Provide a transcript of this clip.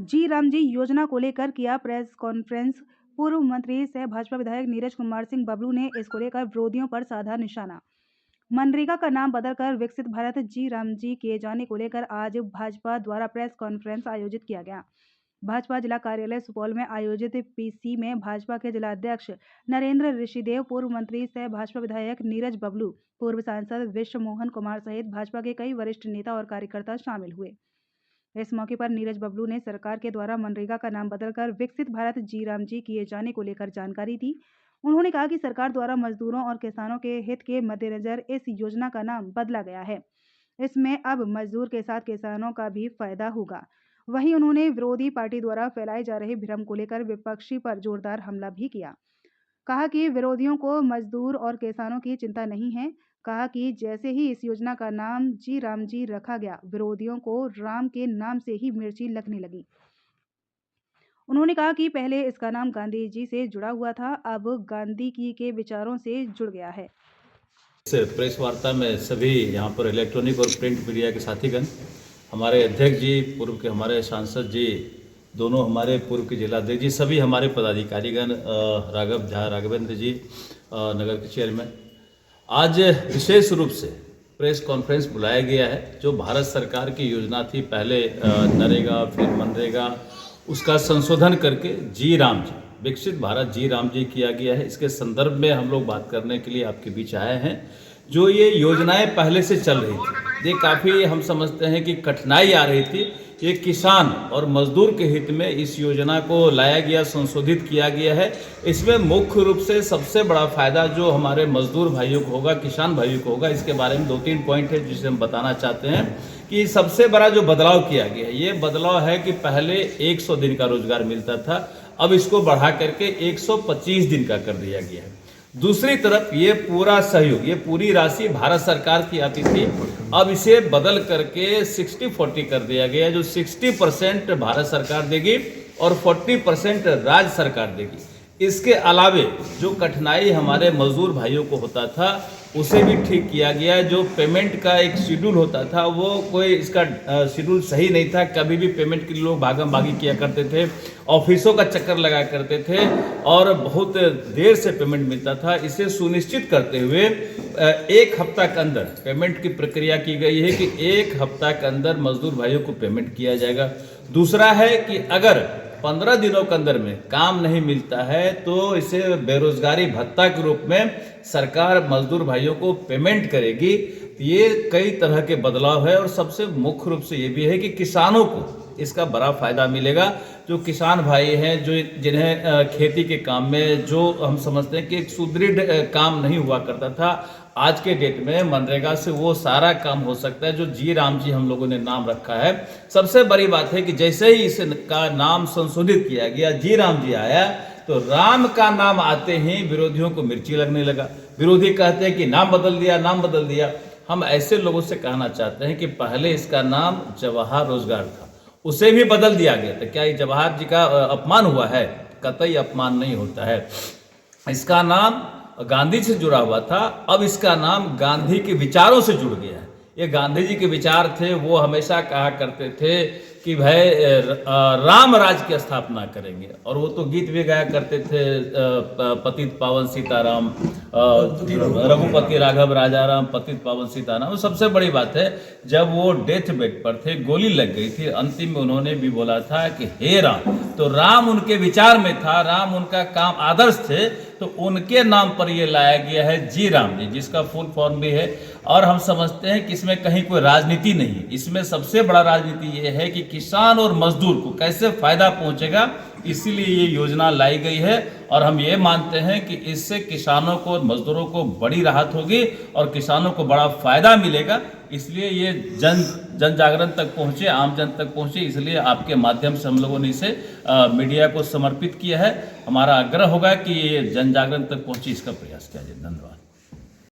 जी राम जी योजना को लेकर किया प्रेस कॉन्फ्रेंस। पूर्व मंत्री सह भाजपा विधायक नीरज कुमार सिंह बबलू ने इसको लेकर विरोधियों पर साधा निशाना। मनरेगा का नाम बदलकर विकसित भारत जी राम जी किए जाने को लेकर आज भाजपा द्वारा प्रेस कॉन्फ्रेंस आयोजित किया गया। भाजपा जिला कार्यालय सुपौल में आयोजित पीसी में भाजपा के जिला अध्यक्ष नरेंद्र ऋषिदेव, पूर्व मंत्री सह भाजपा विधायक नीरज बबलू, पूर्व सांसद विश्व मोहन कुमार सहित भाजपा के कई वरिष्ठ नेता और कार्यकर्ता शामिल हुए। इस मौके पर नीरज बबलू ने सरकार के द्वारा मनरेगा का नाम बदलकर विकसित भारत जी राम जी किए जाने को लेकर जानकारी दी। उन्होंने कहा कि सरकार द्वारा मजदूरों और किसानों के हित के मद्देनजर इस योजना का नाम बदला गया है। इसमें अब मजदूर के साथ किसानों का भी फायदा होगा। वहीं उन्होंने विरोधी पार्टी द्वारा फैलाए जा रहे भ्रम को लेकर विपक्षी पर जोरदार हमला भी किया। कहा कि विरोधियों को मजदूर और किसानों की चिंता नहीं है। कहा कि जैसे ही इस योजना का नाम जी राम जी रखा गया, विरोधियों को राम के नाम से ही मिर्ची लगने लगी। उन्होंने कहा कि पहले इसका नाम गांधी जी से जुड़ा हुआ था, अब गांधी जी के विचारों से जुड़ गया है। इस प्रेस वार्ता में सभी यहाँ पर इलेक्ट्रॉनिक और प्रिंट मीडिया के साथीगण, हमारे अध्यक्ष जी, पूर्व के हमारे सांसद जी, दोनों हमारे पूर्व के जिला अध्यक्ष जी, सभी हमारे पदाधिकारीगण, राघव झा, राघवेंद्र जी, नगर के चेयरमैन, आज विशेष रूप से प्रेस कॉन्फ्रेंस बुलाया गया है। जो भारत सरकार की योजना थी, पहले नरेगा फिर मनरेगा, उसका संशोधन करके जी राम जी, विकसित भारत जी राम जी किया गया है। इसके संदर्भ में हम लोग बात करने के लिए आपके बीच आए हैं। जो ये योजनाएं पहले से चल रही थी, ये काफ़ी हम समझते हैं कि कठिनाई आ रही थी। ये किसान और मजदूर के हित में इस योजना को लाया गया, संशोधित किया गया है। इसमें मुख्य रूप से सबसे बड़ा फायदा जो हमारे मजदूर भाइयों को होगा, किसान भाइयों को होगा। इसके बारे में 2-3 पॉइंट है जिसे हम बताना चाहते हैं कि सबसे बड़ा जो बदलाव किया गया है, ये बदलाव है कि पहले 100 दिन का रोजगार मिलता था, अब इसको बढ़ा करके 125 दिन का कर दिया गया है। दूसरी तरफ ये पूरा सहयोग, ये पूरी राशि भारत सरकार की आती थी, अब इसे बदल करके 60-40 कर दिया गया, जो 60% भारत सरकार देगी और 40% राज्य सरकार देगी। इसके अलावे जो कठिनाई हमारे मजदूर भाइयों को होता था, उसे भी ठीक किया गया। जो पेमेंट का एक शेड्यूल होता था, वो कोई इसका शेड्यूल सही नहीं था। कभी भी पेमेंट के लिए लोग भागम भागी किया करते थे, ऑफिसों का चक्कर लगा करते थे और बहुत देर से पेमेंट मिलता था। इसे सुनिश्चित करते हुए 1 हफ्ता के अंदर पेमेंट की प्रक्रिया की गई है कि 1 हफ्ता के अंदर मजदूर भाइयों को पेमेंट किया जाएगा। दूसरा है कि अगर 15 दिनों के अंदर में काम नहीं मिलता है तो इसे बेरोजगारी भत्ता के रूप में सरकार मजदूर भाइयों को पेमेंट करेगी। ये कई तरह के बदलाव है और सबसे मुख्य रूप से ये भी है कि किसानों को इसका बड़ा फायदा मिलेगा। जो किसान भाई हैं, जो जिन्हें खेती के काम में, जो हम समझते हैं कि एक सुदृढ़ काम नहीं हुआ करता था, आज के डेट में मनरेगा से वो सारा काम हो सकता है जो जी राम जी हम लोगों ने नाम रखा है। सबसे बड़ी बात है कि जैसे ही इसका नाम संशोधित किया गया, जी राम जी आया, तो राम का नाम आते ही विरोधियों को मिर्ची लगने लगा। विरोधी कहते हैं कि नाम बदल दिया, नाम बदल दिया। हम ऐसे लोगों से कहना चाहते हैं कि पहले इसका नाम जवाहर रोजगार था, उसे भी बदल दिया गया। तो क्या ये जवाहर जी का अपमान हुआ है? कतई अपमान नहीं होता है। इसका नाम गांधी से जुड़ा हुआ था, अब इसका नाम गांधी के विचारों से जुड़ गया है। ये गांधी जी के विचार थे। वो हमेशा कहा करते थे कि भाई राम राज की स्थापना करेंगे, और वो तो गीत भी गाया करते थे, पतित पावन सीताराम, रघुपति राघव राजा राम, पतित पावन सीताराम। सबसे बड़ी बात है, जब वो डेथ बेड पर थे, गोली लग गई थी, अंतिम में उन्होंने भी बोला था कि हे राम। तो राम उनके विचार में था, राम उनका काम आदर्श थे, तो उनके नाम पर ये लाया गया है जी राम जी, जिसका फुल फॉर्म भी है। और हम समझते हैं कि इसमें कहीं कोई राजनीति नहीं है। इसमें सबसे बड़ा राजनीति ये है कि किसान और मजदूर को कैसे फायदा पहुंचेगा, इसीलिए ये योजना लाई गई है। और हम ये मानते हैं कि इससे किसानों को और मजदूरों को बड़ी राहत होगी और किसानों को बड़ा फायदा मिलेगा। इसलिए ये जन जागरण तक पहुँचे, आम जन तक पहुँचे, इसलिए आपके माध्यम से हम लोगों ने इसे मीडिया को समर्पित किया है। हमारा आग्रह होगा कि ये जन जागरण तक पहुँचे, इसका प्रयास किया जाए। धन्यवाद।